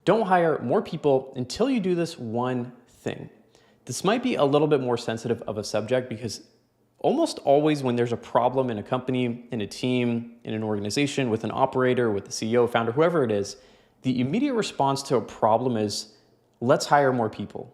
don't hire more people until you do this one thing. This might be a little bit more sensitive of a subject because almost always when there's a problem in a company, in a team, in an organization, with an operator, with the CEO, founder, whoever it is, the immediate response to a problem is, let's hire more people.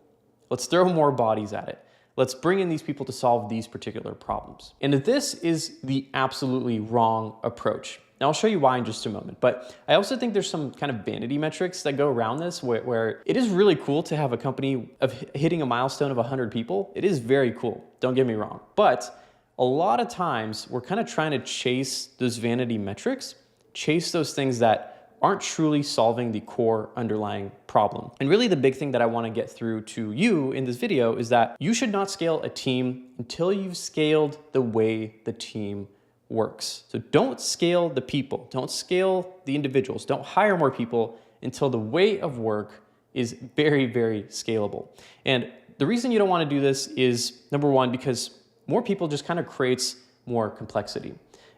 Let's throw more bodies at it. Let's bring in these people to solve these particular problems. And this is the absolutely wrong approach. Now I'll show you why in just a moment, but I also think there's some kind of vanity metrics that go around this where it is really cool to have a company of hitting a milestone of 100 people. It is very cool, don't get me wrong. But a lot of times we're kind of trying to chase those vanity metrics, chase those things that aren't truly solving the core underlying problem. And really the big thing that I want to get through to you in this video is that you should not scale a team until you've scaled the way the team works. So don't scale the people, don't scale the individuals, don't hire more people until the way of work is very, very scalable. And the reason you don't want to do this is, number one, because more people just kind of creates more complexity.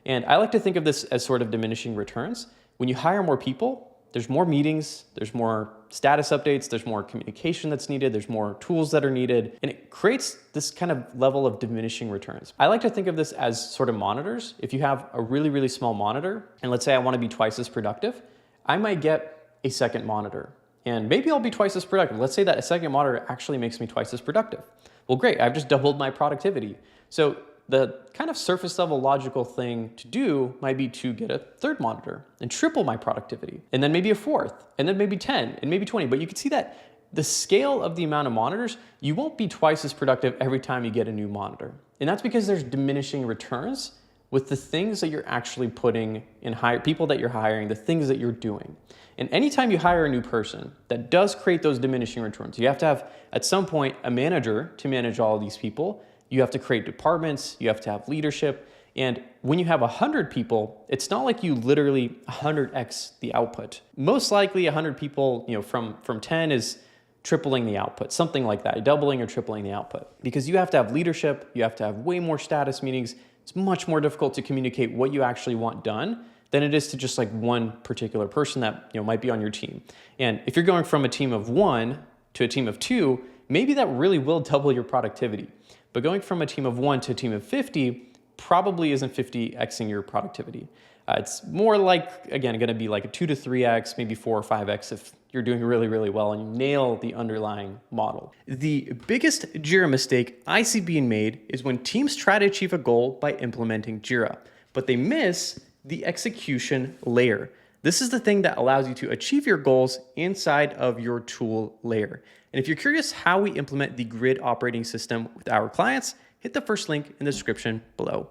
And I like to think of this as sort of diminishing returns. When you hire more people, there's more meetings, there's more status updates, there's more communication that's needed, there's more tools that are needed, and it creates this kind of level of diminishing returns. I like to think of this as sort of monitors. If you have a really, really small monitor, and let's say I want to be twice as productive, I might get a second monitor, and maybe I'll be twice as productive. Let's say that a second monitor actually makes me twice as productive. Well, great, I've just doubled my productivity. So the kind of surface level logical thing to do might be to get a third monitor and triple my productivity, and then maybe a fourth, and then maybe 10, and maybe 20. But you can see that the scale of the amount of monitors, you won't be twice as productive every time you get a new monitor. And that's because there's diminishing returns with the things that you're actually putting in people that you're hiring, the things that you're doing. And anytime you hire a new person, that does create those diminishing returns. You have to have, at some point, a manager to manage all of these people. You have to create departments, you have to have leadership. And when you have 100 people, it's not like you literally 100x the output. Most likely 100 people, from 10 is tripling the output, something like that, doubling or tripling the output. Because you have to have leadership, you have to have way more status meetings. It's much more difficult to communicate what you actually want done than it is to just like one particular person that might be on your team. And if you're going from a team of 1 to a team of 2, maybe that really will double your productivity. But going from a team of 1 to a team of 50 probably isn't 50xing your productivity. It's more like, again, going to be like a 2 to 3x, maybe 4 or 5x if you're doing really, really well and you nail the underlying model. The biggest Jira mistake I see being made is when teams try to achieve a goal by implementing Jira, but they miss the execution layer. This is the thing that allows you to achieve your goals inside of your tool layer. And if you're curious how we implement the grid operating system with our clients, hit the first link in the description below.